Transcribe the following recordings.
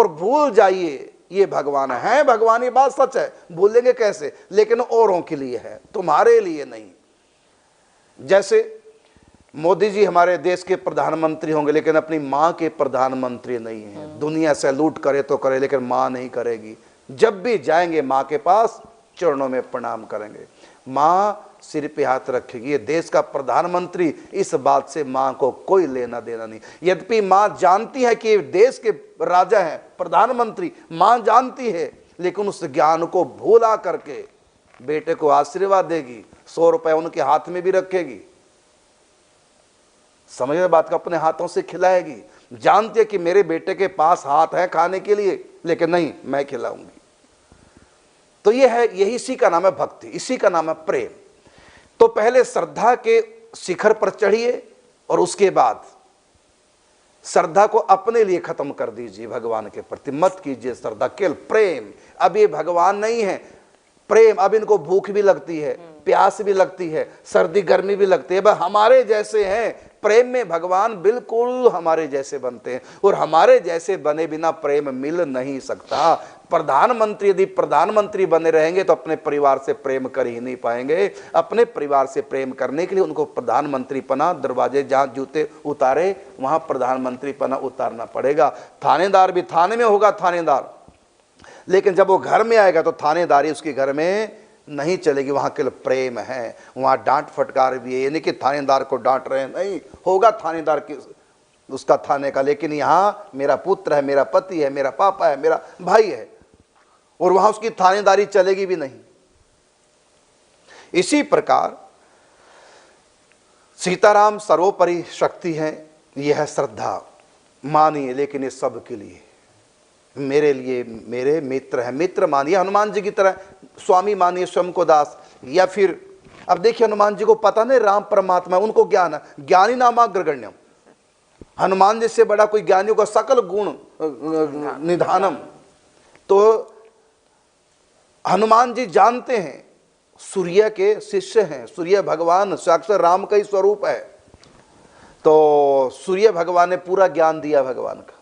और भूल जाइए ये भगवान है। भगवान, ये बात सच है, भूलेंगे कैसे, लेकिन औरों के लिए है, तुम्हारे लिए नहीं। जैसे मोदी जी हमारे देश के प्रधानमंत्री होंगे, लेकिन अपनी माँ के प्रधानमंत्री नहीं हैं। दुनिया से लूट करे तो करे, लेकिन माँ नहीं करेगी। जब भी जाएंगे माँ के पास, चरणों में प्रणाम करेंगे, माँ सिर पे हाथ रखेगी। ये देश का प्रधानमंत्री, इस बात से माँ को कोई लेना देना नहीं। यद्यपि माँ जानती है कि ये देश के राजा हैं, प्रधानमंत्री, माँ जानती है, लेकिन उस ज्ञान को भूला करके बेटे को आशीर्वाद देगी, 100 रुपए उनके हाथ में भी रखेगी, समझ रहे बात को, अपने हाथों से खिलाएगी। जानती है कि मेरे बेटे के पास हाथ है खाने के लिए, लेकिन नहीं, मैं खिलाऊंगी। तो ये है, यही इसी का नाम है भक्ति, इसी का नाम है प्रेम। तो पहले श्रद्धा के शिखर पर चढ़िए और उसके बाद श्रद्धा को अपने लिए खत्म कर दीजिए, भगवान के प्रति मत कीजिए श्रद्धा, केवल प्रेम। अब ये भगवान नहीं है, प्रेम। अब इनको भूख भी लगती है, प्यास भी लगती है, सर्दी गर्मी भी लगती है, बस हमारे जैसे हैं। प्रेम में भगवान बिल्कुल हमारे जैसे बनते हैं, और हमारे जैसे बने बिना प्रेम मिल नहीं सकता। प्रधानमंत्री यदि प्रधानमंत्री बने रहेंगे तो अपने परिवार से प्रेम कर ही नहीं पाएंगे। अपने परिवार से प्रेम करने के लिए उनको प्रधानमंत्री पना, दरवाजे जहां जूते उतारे वहां प्रधानमंत्री पना उतारना पड़ेगा। थानेदार भी थाने में होगा थानेदार, लेकिन जब वो घर में आएगा तो थानेदारी उसके घर में नहीं चलेगी, वहां केवल प्रेम है। वहां डांट फटकार भी है, ये नहीं कि थानेदार को डांट रहे हैं, नहीं, होगा थानेदार की उसका थाने का, लेकिन यहाँ मेरा पुत्र है, मेरा पति है, मेरा पापा है, मेरा भाई है, और वहां उसकी थानेदारी चलेगी भी नहीं। इसी प्रकार सीताराम सर्वोपरि शक्ति है, यह है श्रद्धा। मानिए, लेकिन ये सब के लिए, मेरे लिए मेरे मित्र है, मित्र मानिए हनुमान जी की तरह, स्वामी मानिए स्वयं को दास। या फिर अब देखिए, हनुमान जी को पता नहीं राम परमात्मा, उनको ज्ञान है, ज्ञानी नामाग्रगण्यम। हनुमान जी से बड़ा कोई ज्ञानियों का सकल गुण निधानम। तो हनुमान जी जानते हैं, सूर्य के शिष्य हैं, सूर्य भगवान साक्षात राम का ही स्वरूप है। तो सूर्य भगवान ने पूरा ज्ञान दिया भगवान का,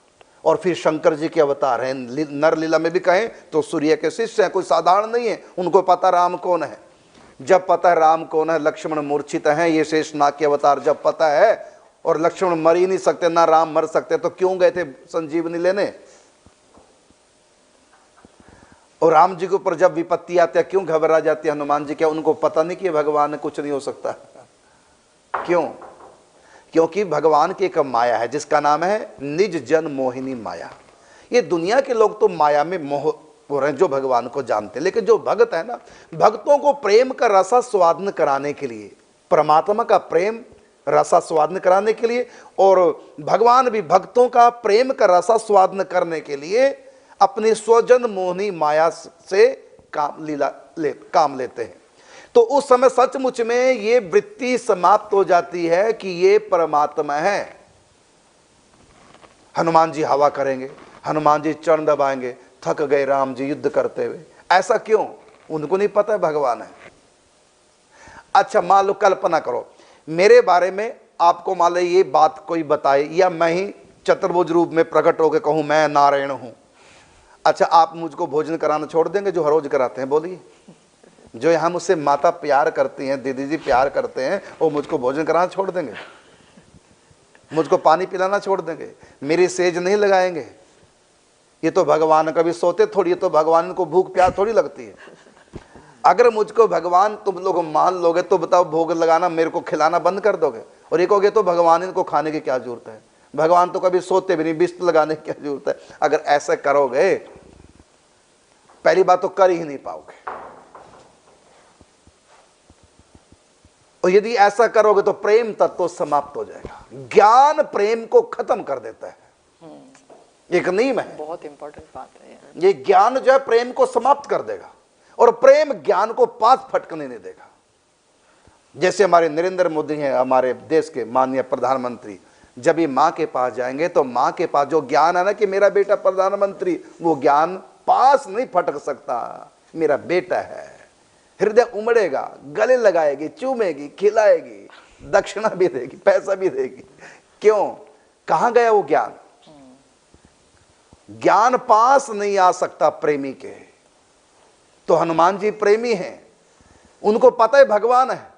और फिर शंकर जी के अवतार हैं, नर लीला में भी कहें तो सूर्य के शिष्य हैं, कोई साधारण नहीं है। उनको पता राम कौन है। जब पता है राम कौन है, लक्ष्मण मूर्छित हैं, ये शेषनाग के अवतार जब पता है, और लक्ष्मण मर ही नहीं सकते, ना राम मर सकते, तो क्यों गए थे संजीवनी लेने। और राम जी के ऊपर जब विपत्ति आती है क्यों घबरा जाती है हनुमान जी, क्या उनको पता नहीं कि भगवान कुछ नहीं हो सकता। क्यों? क्योंकि भगवान की एक माया है जिसका नाम है निज जन मोहिनी माया। ये दुनिया के लोग तो माया में मोह हो रहे हैं जो भगवान को जानते हैं, लेकिन जो भक्त है ना, भक्तों को प्रेम का रसा स्वादन कराने के लिए, परमात्मा का प्रेम रसा स्वादन कराने के लिए, और भगवान भी भक्तों का प्रेम का रसा स्वादन करने के लिए अपनी स्वजन मोहिनी माया से काम लेते हैं। तो उस समय सचमुच में ये वृत्ति समाप्त हो जाती है कि ये परमात्मा है। हनुमान जी हवा करेंगे, हनुमान जी चरण दबाएंगे, थक गए राम जी युद्ध करते हुए। ऐसा क्यों? उनको नहीं पता है भगवान है। अच्छा, मान लो कल्पना करो मेरे बारे में आपको मान लो ये बात कोई बताए, या मैं ही चतुर्भुज रूप में प्रकट होकर कहूं मैं नारायण हूं। अच्छा, आप मुझको भोजन कराना छोड़ देंगे जो हर रोज कराते हैं? बोलिए। जो यहाँ मुझसे माता प्यार करती हैं, दीदी जी प्यार करते हैं, वो मुझको भोजन कराना छोड़ देंगे? मुझको पानी पिलाना छोड़ देंगे? मेरी सेज नहीं लगाएंगे? ये तो भगवान कभी सोते थोड़ी, तो भगवान को भूख प्यास थोड़ी लगती है। अगर मुझको भगवान तुम लोग मान लोगे तो बताओ, भोग लगाना मेरे को खिलाना बंद कर दोगे? और ये कहोगे तो भगवान इनको खाने की क्या जरूरत है, भगवान तो कभी सोते भी नहीं, बिस्तर लगाने की क्या जरूरत है? अगर ऐसा करोगे, पहली बात तो कर ही नहीं पाओगे, और यदि ऐसा करोगे तो प्रेम तत्व समाप्त हो जाएगा। ज्ञान प्रेम को खत्म कर देता है, एक नियम है, बहुत इंपॉर्टेंट बात है ये ज्ञान जो है प्रेम को समाप्त कर देगा, और प्रेम ज्ञान को पास फटकने नहीं देगा। जैसे हमारे नरेंद्र मोदी हैं, हमारे देश के माननीय प्रधानमंत्री, जब ये माँ के पास जाएंगे तो माँ के पास जो ज्ञान है ना कि मेरा बेटा प्रधानमंत्री, वो ज्ञान पास नहीं फटक सकता। मेरा बेटा है, हृदय उमड़ेगा, गले लगाएगी, चूमेगी, खिलाएगी, दक्षिणा भी देगी, पैसा भी देगी। क्यों? कहां गया वो ज्ञान? ज्ञान पास नहीं आ सकता प्रेमी के। तो हनुमान जी प्रेमी हैं, उनको पता है भगवान है।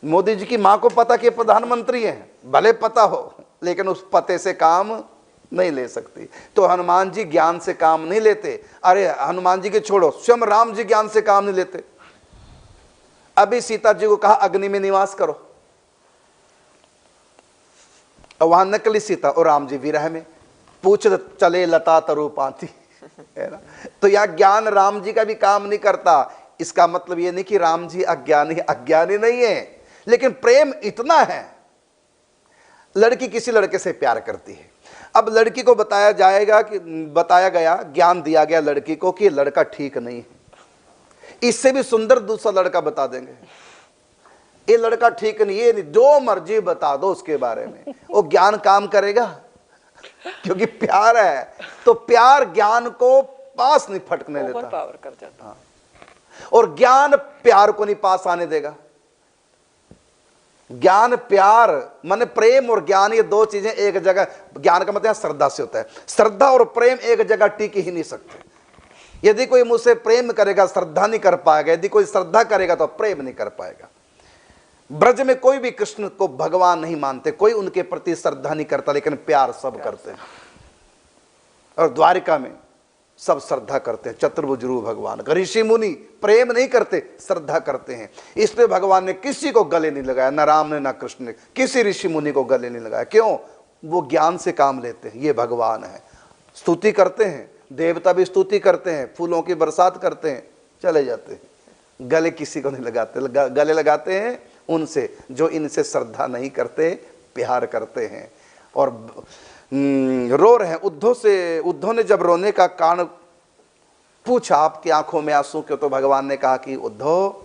मोदी जी की मां को पता कि प्रधानमंत्री हैं, भले पता हो, लेकिन उस पते से काम नहीं ले सकती। तो हनुमान जी ज्ञान से काम नहीं लेते। अरे हनुमान जी के छोड़ो, स्वयं राम जी ज्ञान से काम नहीं लेते। अभी सीता जी को कहा अग्नि में निवास करो, और वहां नकली सीता और राम जी विरह में, पूछ चले लता तरु पाती, है ना। तो यह ज्ञान राम जी का भी काम नहीं करता। इसका मतलब यह नहीं कि राम जी अज्ञानी नहीं है, लेकिन प्रेम इतना है। लड़की किसी लड़के से प्यार करती है, अब लड़की को बताया गया, ज्ञान दिया गया लड़की को कि लड़का ठीक नहीं है, इससे भी सुंदर दूसरा लड़का बता देंगे, ये लड़का ठीक नहीं, ये नहीं, जो मर्जी बता दो उसके बारे में, वो ज्ञान काम करेगा? क्योंकि प्यार है। तो प्यार ज्ञान को पास नहीं फटकने देता, पावर कर जाता। हाँ। और ज्ञान प्यार को नहीं पास आने देगा। ज्ञान प्यार माने प्रेम और ज्ञान, ये दो चीजें एक जगह, ज्ञान का मतलब श्रद्धा से होता है। श्रद्धा और प्रेम एक जगह टिक ही नहीं सकते। यदि कोई मुझसे प्रेम करेगा श्रद्धा नहीं कर पाएगा, यदि कोई श्रद्धा करेगा तो प्रेम नहीं कर पाएगा। ब्रज में कोई भी कृष्ण को भगवान नहीं मानते, कोई उनके प्रति श्रद्धा नहीं करता, लेकिन प्यार सब करते हैं। और द्वारिका में सब श्रद्धा करते हैं, चतुर्भुज रूप भगवान का। ऋषि मुनि प्रेम नहीं करते, श्रद्धा करते हैं। इसलिए भगवान ने किसी को गले नहीं लगाया, न राम ने न कृष्ण ने किसी ऋषि मुनि को गले नहीं लगाया। क्यों? वो ज्ञान से काम लेते हैं, ये भगवान है। स्तुति करते हैं, देवता भी स्तुति करते हैं, फूलों की बरसात करते हैं, चले जाते हैं। गले किसी को नहीं लगाते, गले लगाते हैं उनसे जो इनसे श्रद्धा नहीं करते, प्यार करते हैं। और रो रहे हैं उद्धव ने जब रोने का कारण पूछा, आपकी आंखों में आंसू क्यों? तो भगवान ने कहा कि उद्धव,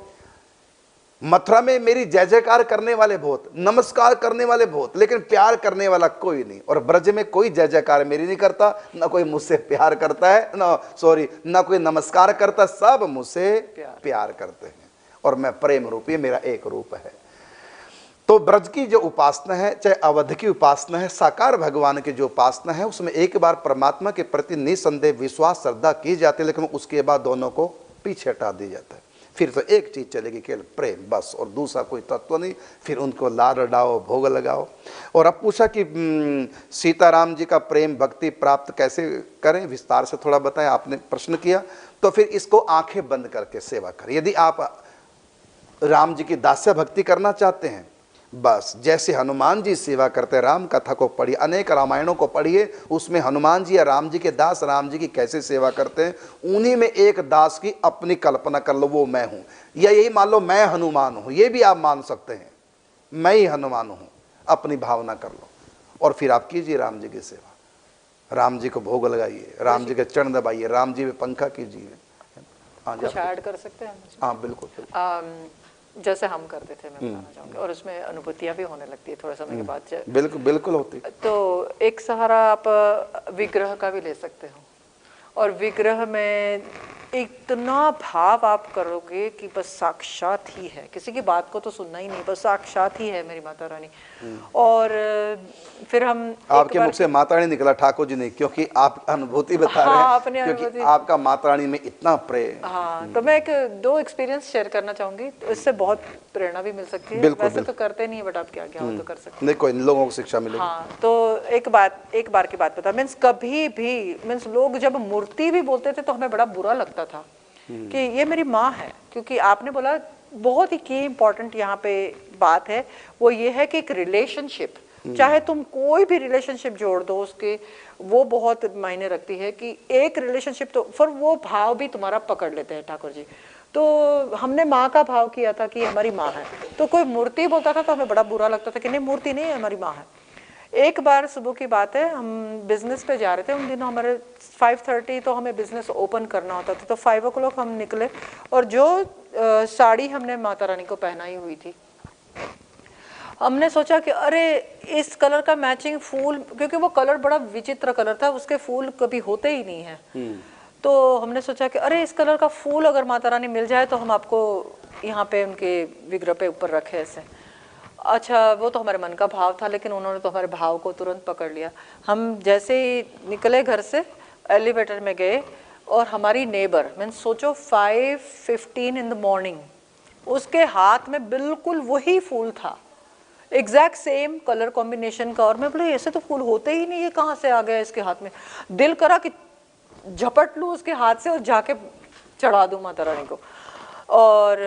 मथुरा में मेरी जय जयकार करने वाले बहुत, नमस्कार करने वाले बहुत, लेकिन प्यार करने वाला कोई नहीं। और ब्रज में कोई जय जयकार मेरी नहीं करता, ना कोई मुझसे प्यार करता है, ना कोई नमस्कार करता, सब मुझसे प्यार करते हैं। और मैं प्रेम रूपी, मेरा एक रूप है। तो ब्रज की जो उपासना है, चाहे अवध की उपासना है, साकार भगवान की जो उपासना है, उसमें एक बार परमात्मा के प्रति निसंदेह विश्वास श्रद्धा की जाती है, लेकिन उसके बाद दोनों को पीछे हटा दिया जाता है। फिर तो एक चीज चलेगी, केवल प्रेम बस, और दूसरा कोई तत्व नहीं। फिर उनको लाड डाओ, भोग लगाओ। और अब पूछा कि सीताराम जी का प्रेम भक्ति प्राप्त कैसे करें, विस्तार से थोड़ा बताएं, आपने प्रश्न किया। तो फिर इसको आंखें बंद करके सेवा करें। यदि आप राम जी की दास्य भक्ति करना चाहते हैं, बस जैसे हनुमान जी सेवा करते हैं, राम कथा को पढ़िए, अनेक रामायणों को पढ़िए, उसमें हनुमान जी या राम जी के दास राम जी की कैसे सेवा करते हैं, उन्हीं में एक दास की अपनी कल्पना कर लो, वो मैं हूं। या यही मान लो मैं हनुमान हूं, ये भी आप मान सकते हैं, मैं ही हनुमान हूं, अपनी भावना कर लो। और फिर आप कीजिए राम जी की सेवा, राम जी को भोग लगाइए, राम जी के चरण दबाइए, राम जी में पंखा कीजिए। कुछ ऐड कर सकते हैं? हाँ बिल्कुल, जैसे हम करते थे, मैं बताना चाहूँगी, और उसमें अनुभूतियाँ भी होने लगती है थोड़े समय के बाद। बिल्कुल बिल्कुल होती। तो एक सहारा आप विग्रह का भी ले सकते हो, और विग्रह में इतना भाव आप करोगे कि बस साक्षात ही है, किसी की बात को तो सुनना ही नहीं, बस साक्षात ही है मेरी माता रानी। और फिर हम आपके मुख से माता रानी निकला, ठाकुर जी नहीं, क्योंकि आप अनुभूति बता रहे हैं, अपनी क्योंकि आपका माता रानी में इतना प्रेम। हाँ, तो मैं दो एक्सपीरियंस शेयर करना चाहूंगी, इससे बहुत प्रेरणा भी मिल सकती है। वैसे तो करते नहीं, बट आप क्या हो तो कर सकते नहीं, कोई लोगों को शिक्षा मिलेगी। हाँ, तो एक बार की बात बता, मीन्स कभी भी लोग जब मूर्ति भी बोलते थे तो हमें बड़ा बुरा लगता था कि ये मेरी माँ है, क्योंकि आपने बोला बहुत ही की इंपॉर्टेंट यहाँ पे बात है, वो ये है कि एक रिलेशनशिप, चाहे तुम कोई भी रिलेशनशिप जोड़ दो उसके, वो बहुत मायने रखती है कि एक रिलेशनशिप, तो फिर वो भाव भी तुम्हारा पकड़ लेते हैं ठाकुर जी। तो हमने माँ का भाव किया था कि हमारी माँ है, तो कोई मूर्ति बोलता था तो हमें बड़ा बुरा लगता था कि नहीं, मूर्ति नहीं है, हमारी माँ है। एक बार सुबह की बात है, हम बिजनेस पे जा रहे थे, उन दिनों हमारे 5:30 तो हमें बिजनेस ओपन करना होता था, तो 5 o'clock हम निकले, और जो साड़ी हमने माता रानी को पहनाई हुई थी, हमने सोचा कि अरे इस कलर का मैचिंग फूल, क्योंकि वो कलर बड़ा विचित्र कलर था, उसके फूल कभी होते ही नहीं है। तो हमने सोचा कि अरे इस कलर का फूल अगर माता रानी मिल जाए तो हम आपको यहाँ पे उनके विग्रह पे ऊपर रखे ऐसे। अच्छा, वो तो हमारे मन का भाव था, लेकिन उन्होंने तो हमारे भाव को तुरंत पकड़ लिया। हम जैसे ही निकले घर से, एलिवेटर में गए, और हमारी नेबर, मैं सोचो 5:15 इन द मॉर्निंग, उसके हाथ में बिल्कुल वही फूल था, एग्जैक्ट सेम कलर कॉम्बिनेशन का। और मैं बोले ऐसे तो फूल होते ही नहीं, ये कहाँ से आ गया इसके हाथ में। दिल करा कि झपट लूँ उसके हाथ से और जाके चढ़ा दूँ माता रानी को। और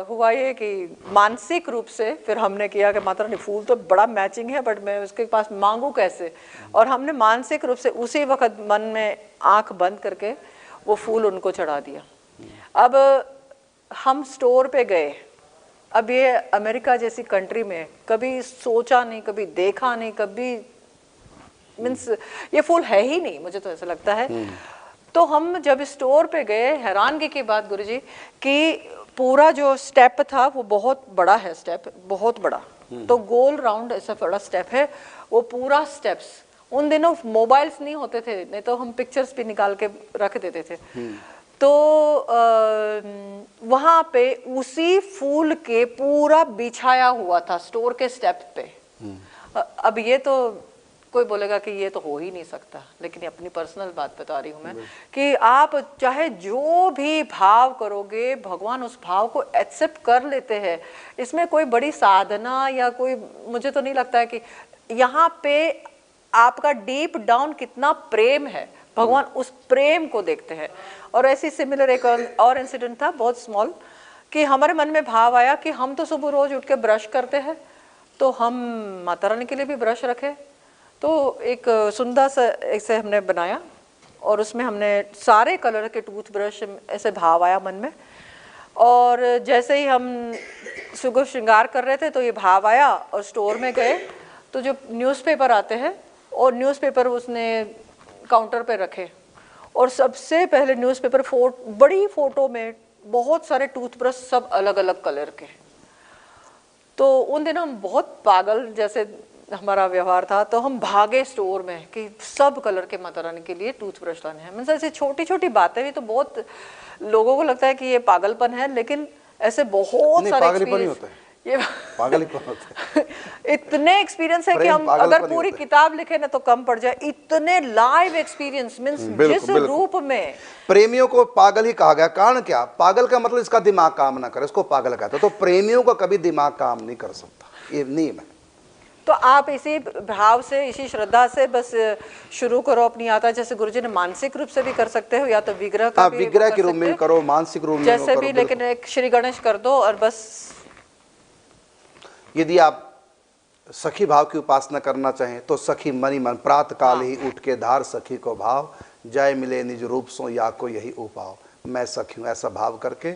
हुआ ये कि मानसिक रूप से फिर हमने किया कि माता रानी फूल तो बड़ा मैचिंग है, बट मैं उसके पास मांगू कैसे। और हमने मानसिक रूप से उसी वक्त मन में आंख बंद करके वो फूल उनको चढ़ा दिया। अब हम स्टोर पे गए। अब ये अमेरिका जैसी कंट्री में कभी सोचा नहीं, कभी देखा नहीं, कभी मीन्स ये फूल है ही नहीं, मुझे तो ऐसा लगता है। तो हम जब स्टोर पे गए, हैरानगी की बात गुरुजी कि पूरा जो स्टेप था वो बहुत बड़ा है, स्टेप बहुत बड़ा, तो गोल राउंड ऐसा बड़ा स्टेप है वो पूरा स्टेप्स। उन दिनों मोबाइल्स नहीं होते थे, नहीं तो हम पिक्चर्स भी निकाल के रख देते थे। तो वहाँ पे उसी फूल के पूरा बिछाया हुआ था स्टोर के स्टेप पे। अब ये तो कोई बोलेगा कि ये तो हो ही नहीं सकता, लेकिन अपनी पर्सनल बात बता रही हूँ मैं कि आप चाहे जो भी भाव करोगे, भगवान उस भाव को एक्सेप्ट कर लेते हैं। इसमें कोई बड़ी साधना या कोई, मुझे तो नहीं लगता है कि यहाँ पे आपका डीप डाउन कितना प्रेम है, भगवान उस प्रेम को देखते हैं। और ऐसी सिमिलर एक और इंसिडेंट था, बहुत स्मॉल, कि हमारे मन में भाव आया कि हम तो सुबह रोज उठ के ब्रश करते हैं, तो हम माता रानी के लिए भी ब्रश रखें। तो एक सुंदर सा ऐसे हमने बनाया और उसमें हमने सारे कलर के टूथब्रश, ऐसे भाव आया मन में। और जैसे ही हम सुबह श्रृंगार कर रहे थे तो ये भाव आया, और स्टोर में गए तो जो न्यूज़पेपर आते हैं, और न्यूज़पेपर उसने काउंटर पे रखे, और सबसे पहले न्यूज़पेपर बड़ी फोटो में बहुत सारे टूथब्रश, सब अलग अलग कलर के। तो उन दिनों हम बहुत पागल जैसे हमारा व्यवहार था, तो हम भागे स्टोर में कि सब कलर के माता रानी के लिए टूथब्रश लाने हैं। मतलब ऐसी छोटी छोटी बातें भी तो बहुत लोगों को लगता है कि ये पागलपन है, लेकिन ऐसे बहुत सारे एक्सपीरियंस, ये पागलपन होता है। इतने एक्सपीरियंस है कि हम अगर पूरी किताब लिखे ना तो कम पड़ जाए, इतने लाइव एक्सपीरियंस। मींस जिस रूप में प्रेमियों को पागल ही कहा गया। कारण क्या? पागल का मतलब इसका दिमाग काम ना करे, इसको पागल कहते हैं। तो प्रेमियों का कभी दिमाग काम नहीं कर सकता, ये नियम है। तो आप इसी भाव से, इसी श्रद्धा से बस शुरू करो अपनी यात्रा। जैसे गुरुजी ने मानसिक रूप से भी कर सकते हो, या तो विग्रह का विग्रह के रूप में करो, मानसिक रूप में जैसे भी, लेकिन एक श्री गणेश कर दो और बस। यदि आप सखी भाव की उपासना करना चाहें तो सखी मनी मन प्रातः काल ही उठ के धार सखी को भाव, जय मिले निज रूप सो या को यही उपाव। मैं सखी हूँ ऐसा भाव करके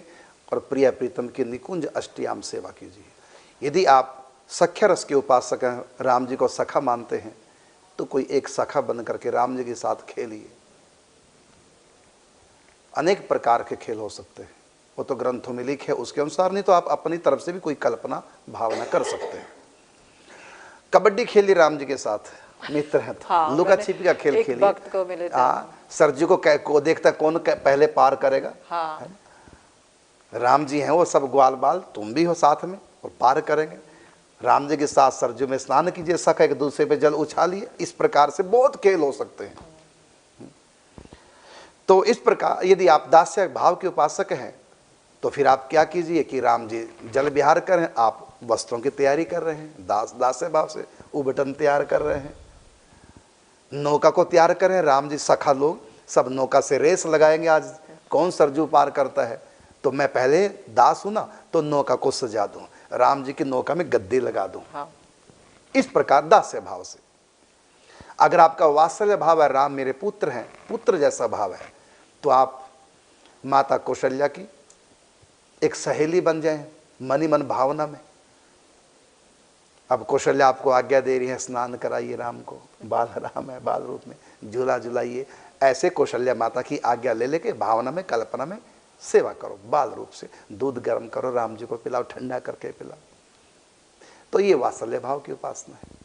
और प्रिय प्रीतम की निकुंज अष्टयाम सेवा कीजिए। यदि आप सख्य रस के उपासक हैं, राम जी को सखा मानते हैं, तो कोई एक सखा बन करके राम जी के साथ खेलिए। अनेक प्रकार के खेल हो सकते हैं, वो तो ग्रंथों में लिखे है उसके अनुसार, नहीं तो आप अपनी तरफ से भी कोई कल्पना भावना कर सकते हैं। कबड्डी खेली राम जी के साथ, मित्र हैं तो हाँ, लुका छिपी का खेल खेलिए। वक्त को मिले सर जी को देखता कौन पहले पार करेगा। हाँ। राम जी हैं वो सब ग्वाल बाल, तुम भी हो साथ में और पार करेंगे। राम जी के साथ सरजू में स्नान कीजिए, सखा एक दूसरे पे जल उछालिए। इस प्रकार से बहुत खेल हो सकते हैं। तो इस प्रकार यदि आप दास्य भाव के उपासक हैं तो फिर आप क्या कीजिए कि राम जी जल विहार करें, आप वस्त्रों की तैयारी कर रहे हैं, दास्य भाव से उबटन तैयार कर रहे हैं, नौका को तैयार करें। राम जी सखा लोग सब नौका से रेस लगाएंगे, आज कौन सरजू पार करता है। तो मैं पहले दास हूं ना, तो नौका को सजा दूं, राम जी की नौका में गद्दी लगा दूं। हाँ। इस प्रकार दास्य भाव से। अगर आपका वात्सल्य भाव है, राम मेरे पुत्र हैं, पुत्र जैसा भाव है, तो आप माता कौशल्या की एक सहेली बन जाएं मनी मन भावना में। अब कौशल्या आपको आज्ञा दे रही है, स्नान कराइए राम को, बाल राम है बाल रूप में, झूला झुलाइए। ऐसे कौशल्या माता की आज्ञा ले लेके भावना में, कल्पना में सेवा करो, बाल रूप से दूध गर्म करो, राम जी को पिलाओ, ठंडा करके पिलाओ। तो ये वात्सल्य भाव की उपासना है।